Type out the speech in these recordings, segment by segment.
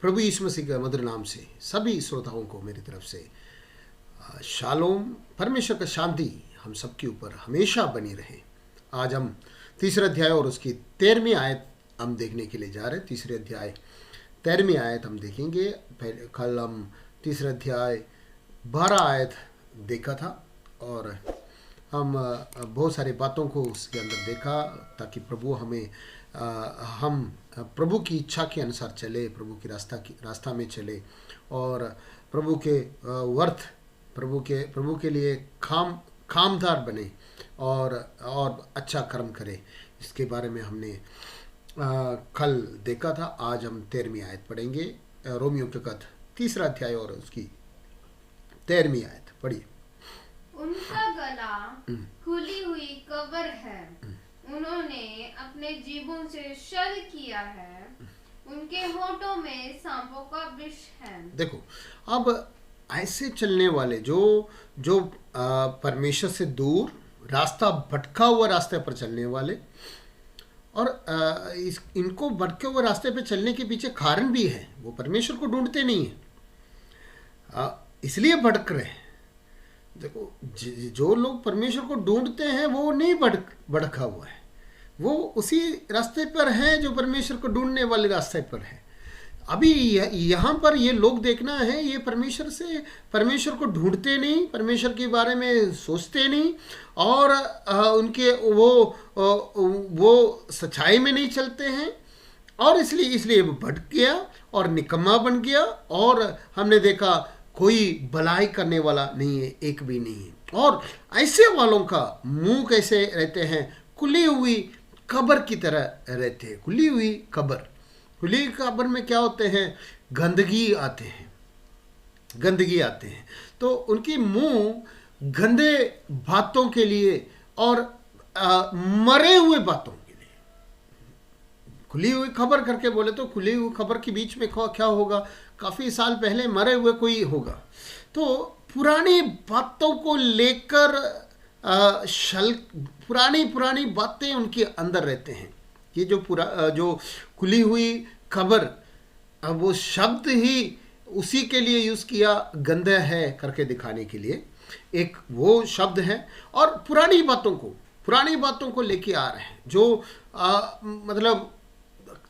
प्रभु यीशु मसीह के मधुर नाम से सभी श्रोताओं को मेरी तरफ से शालोम, परमेश्वर का शांति हम सबके ऊपर हमेशा बनी रहे। आज हम तीसरा अध्याय और उसकी 13वीं आयत हम देखने के लिए जा रहे हैं। तीसरे अध्याय 13वीं आयत हम देखेंगे। पहले कल हम तीसरा अध्याय 12 आयत देखा था और हम बहुत सारी बातों को उसके अंदर देखा ताकि प्रभु हमें हम प्रभु की इच्छा के अनुसार चले, प्रभु की रास्ता में चले और प्रभु के वर्थ प्रभु के लिए कामदार बने और अच्छा कर्म करे। इसके बारे में हमने कल देखा था। आज हम 13वीं आयत पढ़ेंगे। रोमियो के खत तीसरा अध्याय और उसकी 13वीं आयत पढ़िए। उनका गला खुली हुई कब्र है, उन्होंने अपने जीभों से छल किया है, उनके होठों में सांपों का विष है। देखो, अब ऐसे चलने वाले जो परमेश्वर से दूर रास्ता भटका हुआ रास्ते पर चलने वाले और इनको भटके हुए रास्ते पर चलने के पीछे कारण भी है। वो परमेश्वर को ढूंढते नहीं है, इसलिए भटक रहे हैं। देखो, जो लोग परमेश्वर को ढूंढते हैं वो नहीं भटका हुआ है, वो उसी रास्ते पर है जो परमेश्वर को ढूंढने वाले रास्ते पर है। अभी यहाँ पर ये लोग देखना है, ये परमेश्वर को ढूंढते नहीं, परमेश्वर के बारे में सोचते नहीं और उनके वो सच्चाई में नहीं चलते हैं और इसलिए वो भटक गया और निकम्मा बन गया। और हमने देखा कोई भलाई करने वाला नहीं है, एक भी नहीं है। और ऐसे वालों का मुंह कैसे रहते हैं? खुली हुई कब्र की तरह रहते हैं। खुली हुई कब्र में क्या होते हैं? गंदगी आते हैं। तो उनकी मुंह गंदे बातों के लिए और मरे हुए बातों के लिए। खुली हुई खबर करके बोले तो खुली हुई खबर के बीच में क्या होगा? काफी साल पहले मरे हुए कोई होगा। तो पुरानी बातों को लेकर पुरानी बातें उनके अंदर रहते हैं। ये जो खुली हुई खबर, वो शब्द ही उसी के लिए यूज किया, गंदा है करके दिखाने के लिए एक वो शब्द है। और पुरानी बातों को लेके आ रहे हैं जो मतलब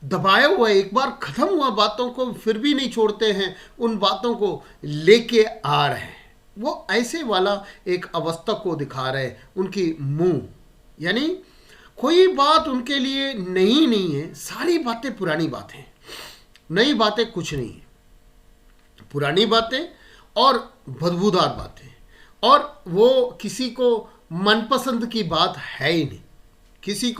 दबाया हुआ है, एक बार खत्म हुआ बातों को फिर भी नहीं छोड़ते हैं, उन बातों को लेके आ रहे हैं। वो ऐसे वाला एक अवस्था को दिखा रहे हैं। उनकी मुंह यानी कोई बात उनके लिए नहीं है, सारी बातें पुरानी बातें हैं, नई बातें कुछ नहीं है। पुरानी बातें और बदबूदार बातें, और वो किसी को मनपसंद की बात है ही नहीं। किसी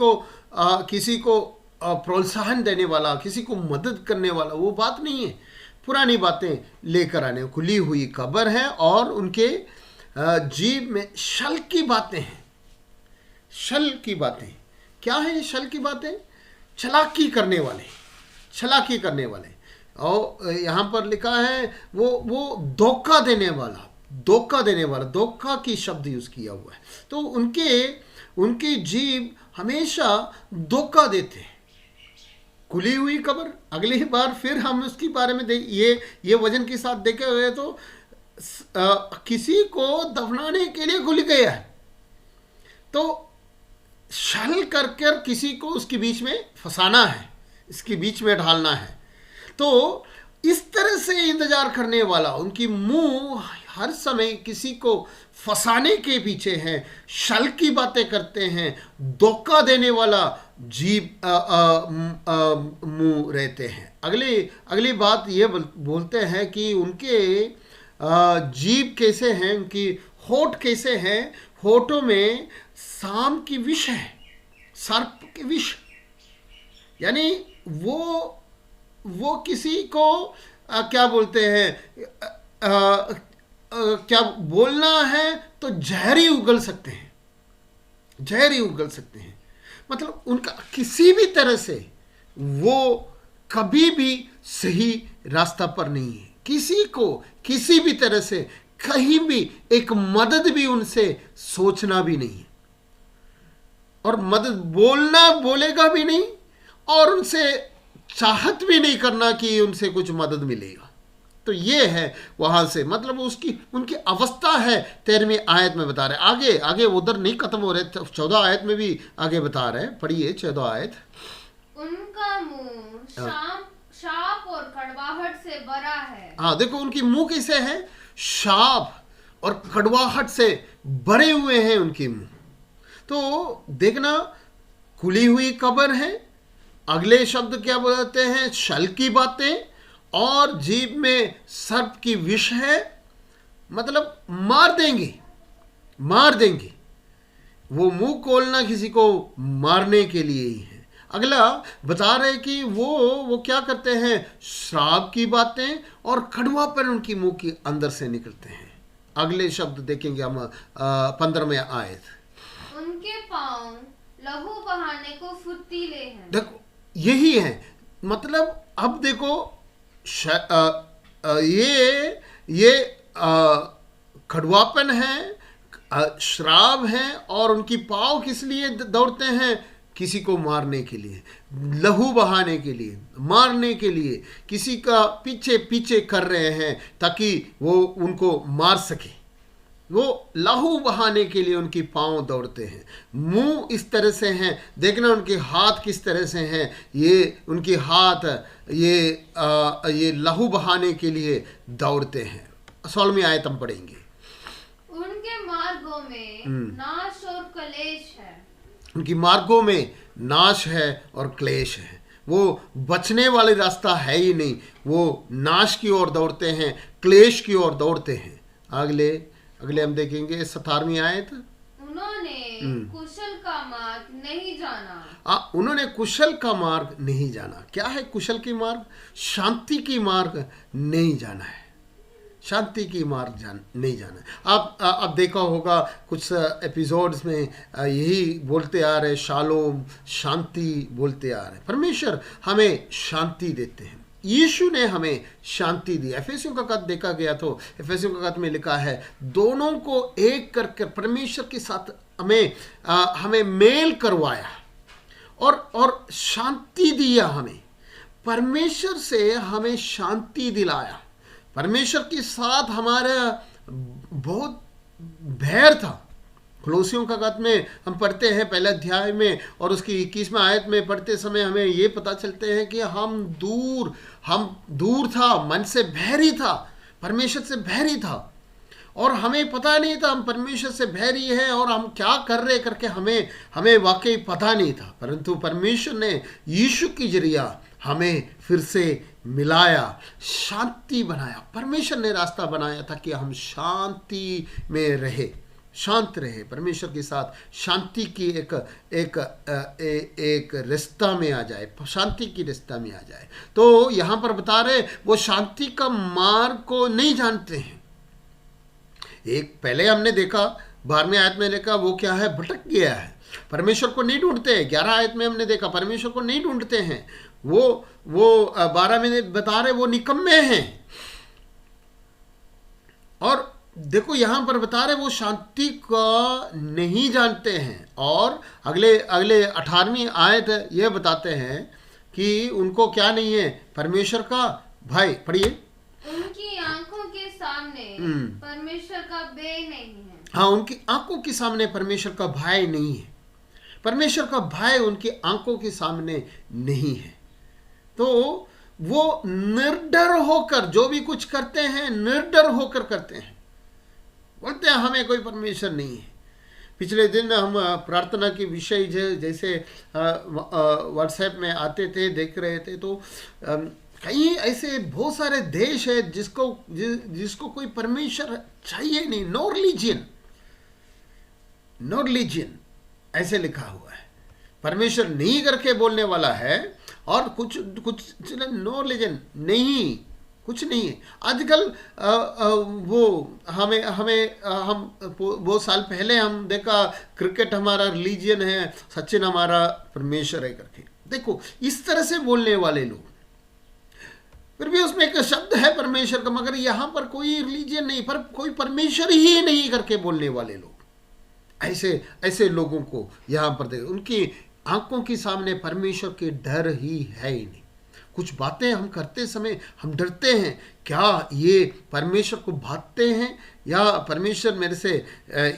को प्रोत्साहन देने वाला, किसी को मदद करने वाला वो बात नहीं है। पुरानी बातें लेकर आने। खुली हुई कब्र है और उनके जीभ में छल की बातें हैं। छल की बातें क्या है? ये छल की बातें चालाकी करने वाले। और यहाँ पर लिखा है वो धोखा देने वाला, धोखा की शब्द यूज किया हुआ है। तो उनकी जीभ हमेशा धोखा देते हैं। खुली हुई कब्र, अगली बार फिर हम उसके बारे में ये वजन के साथ देखे हुए तो किसी को दफनाने के लिए खुल गया है। तो छल कर किसी को उसके बीच में फंसाना है, इसके बीच में ढालना है। तो इस तरह से इंतजार करने वाला, उनकी मुंह हर समय किसी को फंसाने के पीछे हैं, छल की बातें करते हैं, धोखा देने वाला जीभ मुंह रहते हैं। अगली बात ये बोलते हैं कि उनके जीभ कैसे हैं, उनकी होठ कैसे हैं? होठों में सांप की विष है, सर्प की विष। यानी वो किसी को क्या बोलते हैं, क्या बोलना है तो जहरी उगल सकते हैं। मतलब उनका किसी भी तरह से वो कभी भी सही रास्ता पर नहीं है। किसी को किसी भी तरह से कहीं भी एक मदद भी उनसे सोचना भी नहीं है। और मदद बोलना बोलेगा भी नहीं और उनसे चाहत भी नहीं करना कि उनसे कुछ मदद मिलेगा। तो ये है वहां से मतलब उसकी उनकी अवस्था है 13वीं आयत में बता रहे। आगे आगे उधर नहीं खत्म हो रहे, 14 आयत में भी आगे बता रहे हैं। पढ़िए 14 आयत। उनका मुंह शाप और कड़वाहट से भरा है। हाँ देखो उनकी मुंह कैसे है, शाप और कड़वाहट से भरे हुए हैं उनके मुंह। तो देखना खुली हुई कब्र है, अगले शब्द क्या बोलते हैं, छल की बातें, और जीभ में सर्प की विष है, मतलब मार देंगे, मार देंगे। वो मुंह खोलना किसी को मारने के लिए ही है। अगला बता रहे कि वो क्या करते हैं, श्राप की बातें और कड़वापन उनकी मुंह के अंदर से निकलते हैं। अगले शब्द देखेंगे हम 15वें आयत। उनके पांव लहू बहाने को फुर्तीले हैं। देखो यही है मतलब। अब देखो ये कड़वापन है, श्राप है, और उनकी पाँव किस लिए दौड़ते हैं, किसी को मारने के लिए, लहू बहाने के लिए, मारने के लिए, किसी का पीछे पीछे कर रहे हैं ताकि वो उनको मार सके। वो लहू बहाने के लिए उनकी पाँव दौड़ते हैं। मुंह इस तरह से हैं, देखना उनके हाथ किस तरह से हैं। ये उनके हाथ ये लहू बहाने के लिए दौड़ते हैं। 16वीं आयत हम पढ़ेंगे। उनके मार्गों में नाश और क्लेश है। उनकी मार्गों में नाश है और क्लेश है। वो बचने वाले रास्ता है ही नहीं, वो नाश की ओर दौड़ते हैं, क्लेश की ओर दौड़ते हैं। अगले हम देखेंगे 17वीं आयत। उन्होंने कुशल का मार्ग नहीं जाना। उन्होंने कुशल का मार्ग नहीं जाना। क्या है कुशल की मार्ग? शांति की मार्ग नहीं जाना है, शांति की मार्ग नहीं जाना है। आप देखा होगा कुछ एपिसोड्स में यही बोलते आ रहे, शालोम, शांति बोलते आ रहे। परमेश्वर हमें शांति देते हैं, यीशु ने हमें शांति दी। एफेसियों का खत देखा गया तो एफेसियों का खत में लिखा है दोनों को एक करके परमेश्वर के साथ हमें मेल करवाया और शांति दिया। हमें परमेश्वर से हमें शांति दिलाया। परमेश्वर के साथ हमारा बहुत बैर था। कुलोसियों का खत में हम पढ़ते हैं पहले अध्याय में और उसकी 21वें आयत में पढ़ते समय हमें ये पता चलते हैं कि हम दूर था, मन से बैरी था, परमेश्वर से बैरी था, और हमें पता नहीं था हम परमेश्वर से बैरी हैं और हम क्या कर रहे करके हमें वाकई पता नहीं था। परंतु परमेश्वर ने यीशु की जरिया हमें फिर से मिलाया, शांति बनाया। परमेश्वर ने रास्ता बनाया था कि हम शांति में रहे, शांत रहे, परमेश्वर के साथ शांति की एक रिश्ता में आ जाए, शांति की रिश्ता में आ जाए। तो यहाँ पर बता रहे वो शांति का मार्ग को नहीं जानते हैं। एक पहले हमने देखा 12वीं आयत में लिखा वो क्या है, भटक गया है, परमेश्वर को नहीं ढूंढते हैं। 11 आयत में हमने देखा परमेश्वर को नहीं ढूंढते हैं। वो 12 में बता रहे वो निकम्मे हैं। और देखो यहां पर बता रहे वो शांति का नहीं जानते हैं। और अगले 18वीं आयत ये बताते हैं कि उनको क्या नहीं है, परमेश्वर का भय। पढ़िए। उनकी आंखों के सामने परमेश्वर का भय नहीं है। हाँ, उनकी आंखों के सामने परमेश्वर का भय नहीं है। परमेश्वर का भय उनकी आंखों के सामने नहीं है। तो वो निर्डर होकर जो भी कुछ करते हैं, निर्डर होकर करते हैं। बोलते हैं हमें कोई परमेश्वर नहीं है। पिछले दिन हम प्रार्थना के विषय जैसे व्हाट्सएप में आते थे, देख रहे थे, तो कई ऐसे बहुत सारे देश है जिसको कोई परमेश्वर चाहिए नहीं। नो रिलीजियन, नो रिलीजियन ऐसे लिखा हुआ है। परमेश्वर नहीं करके बोलने वाला है और कुछ नो रिलीजन नहीं, कुछ नहीं है। आजकल वो हम बहुत साल पहले हम देखा क्रिकेट हमारा रिलीजियन है, सचिन हमारा परमेश्वर है करके। देखो इस तरह से बोलने वाले लोग, फिर भी उसमें एक शब्द है परमेश्वर का, मगर यहाँ पर कोई रिलीजियन नहीं, पर कोई परमेश्वर ही नहीं करके बोलने वाले लोग ऐसे ऐसे लोगों को यहाँ पर देख, उनकी आंखों के सामने परमेश्वर के डर ही है ही नहीं। कुछ बातें हम करते समय हम डरते हैं, क्या ये परमेश्वर को भाते हैं, या परमेश्वर मेरे से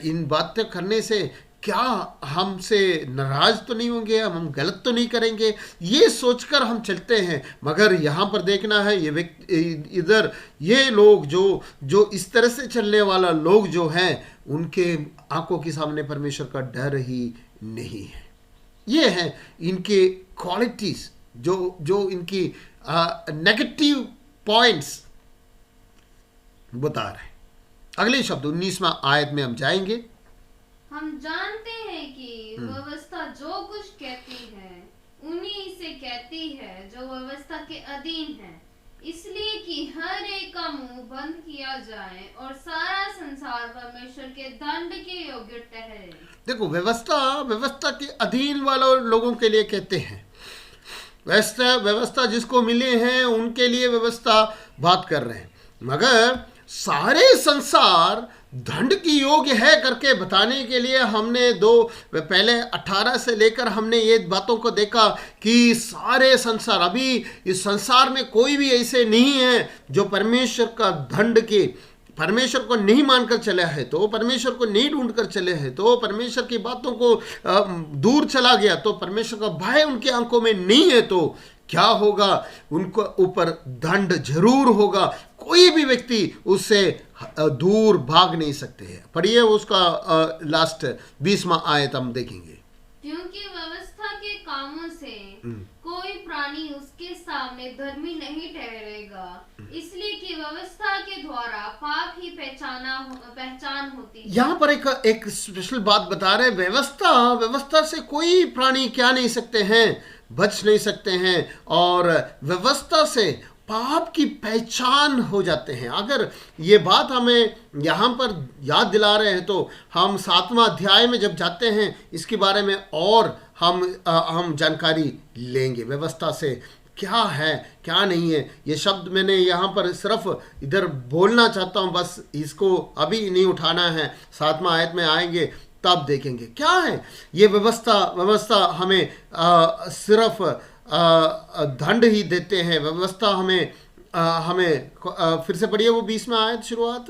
इन बातें करने से क्या हमसे नाराज तो नहीं होंगे, हम गलत तो नहीं करेंगे, ये सोचकर हम चलते हैं। मगर यहाँ पर देखना है ये व्यक्ति इधर, ये लोग जो इस तरह से चलने वाला लोग जो हैं, उनके आंखों के सामने परमेश्वर का डर ही नहीं है। ये है इनके क्वालिटीज, जो इनकी नेगेटिव पॉइंट्स बता रहे हैं। अगले शब्द 19वां आयत में हम जाएंगे। हम जानते हैं कि व्यवस्था जो कुछ कहती है उन्हीं से कहती है जो व्यवस्था के अधीन है, इसलिए कि हर एक का मुंह बंद किया जाए और सारा संसार परमेश्वर के दंड के योग्य ठहरे। देखो, व्यवस्था के अधीन वाले लोगों के लिए कहते हैं, व्यवस्था जिसको मिले हैं उनके लिए व्यवस्था बात कर रहे हैं। मगर सारे संसार दंड की योग्य है करके बताने के लिए हमने पहले 18 से लेकर हमने ये बातों को देखा कि सारे संसार, अभी इस संसार में कोई भी ऐसे नहीं है जो परमेश्वर का दंड के, परमेश्वर को नहीं मानकर चले हैं, तो परमेश्वर को नहीं ढूंढकर चले हैं, तो परमेश्वर की बातों को दूर चला गया, तो परमेश्वर का भय उनकी आंखों में नहीं है, तो क्या होगा, उनको ऊपर दंड जरूर होगा। कोई भी व्यक्ति उससे दूर भाग नहीं सकते हैं। पढ़िए उसका लास्ट 20वां आयत हम देखेंगे। क्योंकि व्यवस्था के कामों से कोई प्राणी उसके सामने धर्मी नहीं ठहरेगा, इसलिए कि व्यवस्था के द्वारा पाप ही पहचान होती है। यहाँ पर एक स्पेशल बात बता रहे, व्यवस्था से कोई प्राणी क्या नहीं सकते हैं, बच नहीं सकते हैं, और व्यवस्था से पाप की पहचान हो जाते हैं। अगर ये बात हमें यहाँ पर याद दिला रहे हैं, तो हम 7वां अध्याय में जब जाते हैं इसके बारे में और हम जानकारी लेंगे, व्यवस्था से क्या है क्या नहीं है। ये शब्द मैंने यहाँ पर सिर्फ इधर बोलना चाहता हूँ, बस इसको अभी नहीं उठाना है, 7वां आयत में आएंगे तब देखेंगे क्या है ये व्यवस्था हमें सिर्फ दंड ही देते हैं। व्यवस्था हमें फिर से पढ़िए वो 20वां आयत शुरुआत।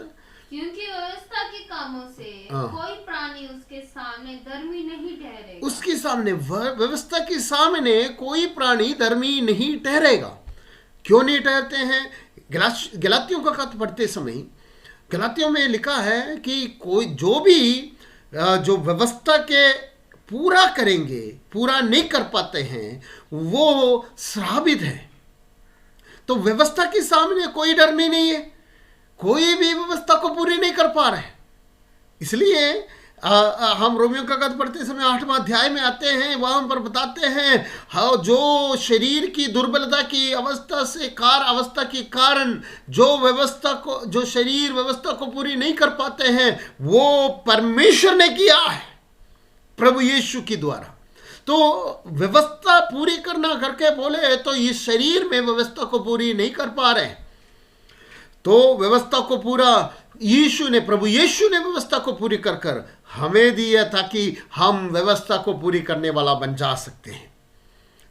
क्योंकि व्यवस्था के कामों से कोई प्राणी उसके सामने धर्मी नहीं ठहरेगा, उसके सामने, व्यवस्था के सामने कोई प्राणी धर्मी नहीं ठहरेगा। क्यों नहीं ठहरते हैं? गलातियों का खत पढ़ते समय गलातियों में लिखा है कि कोई जो व्यवस्था के पूरा करेंगे, पूरा नहीं कर पाते हैं, वो श्रापित है। तो व्यवस्था के सामने कोई डरनी नहीं है, कोई भी व्यवस्था को पूरी नहीं कर पा रहे। इसलिए हम रोमियो का खत पढ़ते समय 8वां अध्याय में आते हैं, वहां पर बताते हैं हाँ, जो शरीर की दुर्बलता की अवस्था के कारण जो शरीर व्यवस्था को पूरी नहीं कर पाते हैं, वो परमेश्वर ने किया है प्रभु यीशु के द्वारा। तो व्यवस्था पूरी करना करके बोले तो इस शरीर में व्यवस्था को पूरी नहीं कर पा रहे, तो व्यवस्था को पूरा प्रभु यीशु ने व्यवस्था को पूरी कर हमें दिया ताकि हम व्यवस्था को पूरी करने वाला बन जा सकते हैं।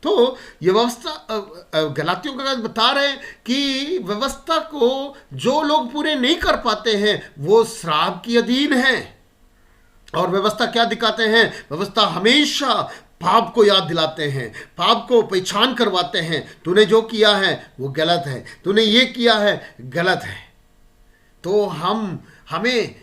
तो ये व्यवस्था गलातियों का बता रहे हैं कि व्यवस्था को जो लोग पूरे नहीं कर पाते हैं वो श्राप के अधीन है। और व्यवस्था क्या दिखाते हैं? व्यवस्था हमेशा पाप को याद दिलाते हैं, पाप को पहचान करवाते हैं, तूने जो किया है वो गलत है, तूने ये किया है गलत है। तो हमें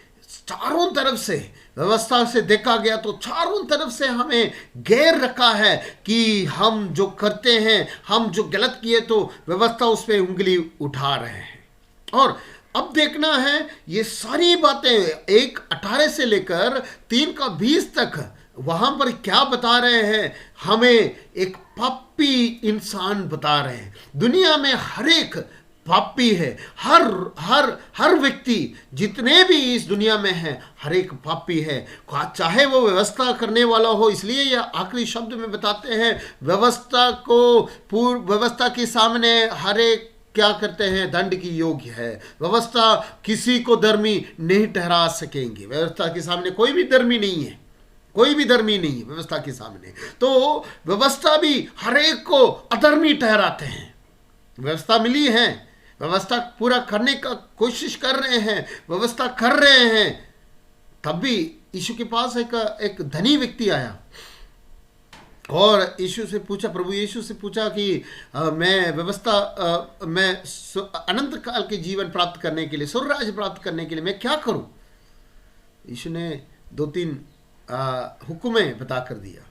चारों तरफ से व्यवस्था से देखा गया तो चारों तरफ से हमें घेर रखा है कि हम जो करते हैं, हम जो गलत किए तो व्यवस्था उस पर उंगली उठा रहे हैं। और अब देखना है ये सारी बातें 1:18 से लेकर 3:20 तक वहां पर क्या बता रहे हैं, हमें एक पापी इंसान बता रहे हैं। दुनिया में हर एक पापी है, हर व्यक्ति जितने भी इस दुनिया में हैं हर एक पापी है, चाहे वो व्यवस्था करने वाला हो। इसलिए यह आखिरी शब्द में बताते हैं व्यवस्था के सामने हर एक क्या करते हैं, दंड की योग्य है। व्यवस्था किसी को धर्मी नहीं ठहरा सकेंगे, व्यवस्था के सामने कोई भी धर्मी नहीं है। कोई भी धर्मी नहीं है व्यवस्था के सामने। तो व्यवस्था भी हर एक को अधर्मी ठहराते हैं। व्यवस्था मिली है, व्यवस्था पूरा करने का कोशिश कर रहे हैं, व्यवस्था कर रहे हैं, तब भी यीशु के पास एक धनी व्यक्ति आया और यीशु से पूछा, प्रभु यीशु से पूछा कि मैं अनंत काल के जीवन प्राप्त करने के लिए, स्वर्ग राज्य प्राप्त करने के लिए मैं क्या करूं? यीशु ने 2-3 हुक्में बता कर दिया।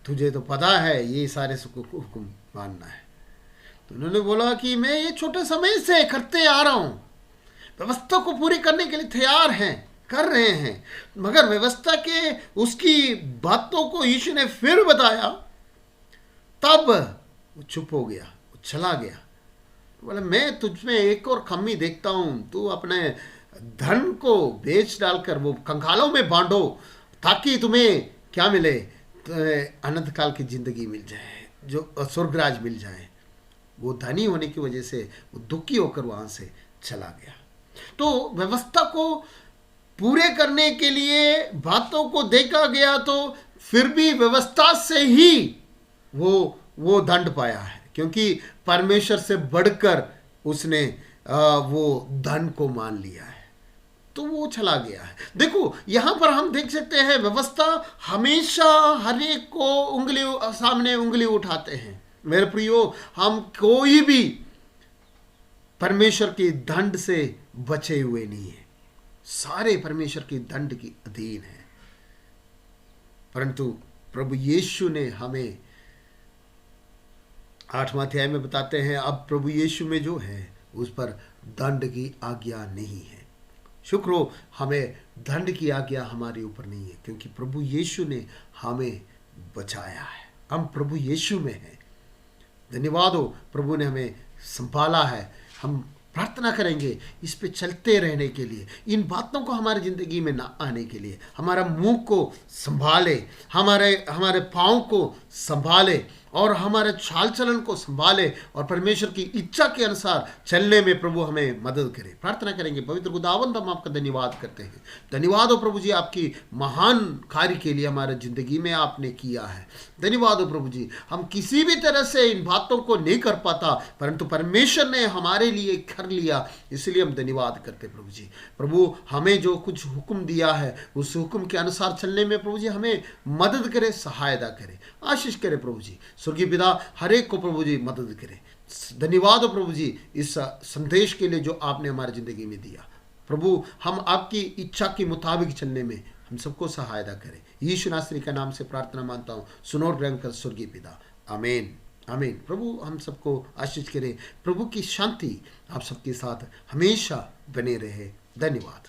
तुझे तो पता है ये सारे हुक्म मानना है। तो उन्होंने बोला कि मैं ये छोटे समय से करते आ रहा हूं, व्यवस्था को पूरी करने के लिए तैयार हैं, कर रहे हैं, मगर व्यवस्था के उसकी बातों को यीशु ने फिर बताया, तब वो चुप हो गया, वो चला गया। बोला मैं तुझमें एक और कमी देखता हूं, तू अपने धन को बेच डालकर वो कंगालों में बांटो ताकि तुम्हें क्या मिले, अनंत काल की जिंदगी मिल जाए, जो स्वर्गराज मिल जाए। वो धनी होने की वजह से वो दुखी होकर वहां से चला गया। तो व्यवस्था को पूरे करने के लिए बातों को देखा गया, तो फिर भी व्यवस्था से ही वो दंड पाया है, क्योंकि परमेश्वर से बढ़कर उसने वो धन को मान लिया है, तो वो चला गया है। देखो यहां पर हम देख सकते हैं व्यवस्था हमेशा हर एक को सामने उंगली उठाते हैं। मेरे प्रियो, हम कोई भी परमेश्वर के दंड से बचे हुए नहीं है, सारे परमेश्वर के दंड की अधीन है। परंतु प्रभु यीशु ने हमें 8वां अध्याय में बताते हैं, अब प्रभु यीशु में जो है उस पर दंड की आज्ञा नहीं है। शुक्र हो, हमें दंड की आज्ञा हमारे ऊपर नहीं है, क्योंकि प्रभु यीशु ने हमें बचाया है। हम प्रभु यीशु में हैं। धन्यवाद हो, प्रभु ने हमें संभाला है। हम प्रार्थना करेंगे इस पे चलते रहने के लिए, इन बातों को हमारी ज़िंदगी में ना आने के लिए। हमारा मुंह को संभाले, हमारे पाँव को संभाले और हमारे चाल चलन को संभाले और परमेश्वर की इच्छा के अनुसार चलने में प्रभु हमें मदद करे। प्रार्थना करेंगे। पवित्र खुदावंद, हम आपका धन्यवाद करते हैं। धन्यवाद हो प्रभु जी, आपकी महान कार्य के लिए हमारे ज़िंदगी में आपने किया है। धन्यवाद हो प्रभु जी, हम किसी भी तरह से इन बातों को नहीं कर पाता, परंतु परमेश्वर ने हमारे लिए कर लिया, इसलिए हम धन्यवाद करते प्रभु जी। प्रभु हमें जो कुछ हुक्म दिया है उस हुक्म के अनुसार चलने में प्रभु जी हमें मदद करे, सहायता करे, आशीष करे प्रभु जी। स्वर्गीय पिता हर एक को प्रभु जी मदद करे। धन्यवाद हो प्रभु जी इस संदेश के लिए जो आपने हमारी जिंदगी में दिया। प्रभु हम आपकी इच्छा के मुताबिक चलने में हम सबको सहायता करें। यीशु नासरी का नाम से प्रार्थना मानता हूँ, सुनो और ग्रहण कर स्वर्गीय पिता, आमीन आमीन। प्रभु हम सबको आशीष करे। प्रभु की शांति आप सबके साथ हमेशा बने रहे। धन्यवाद।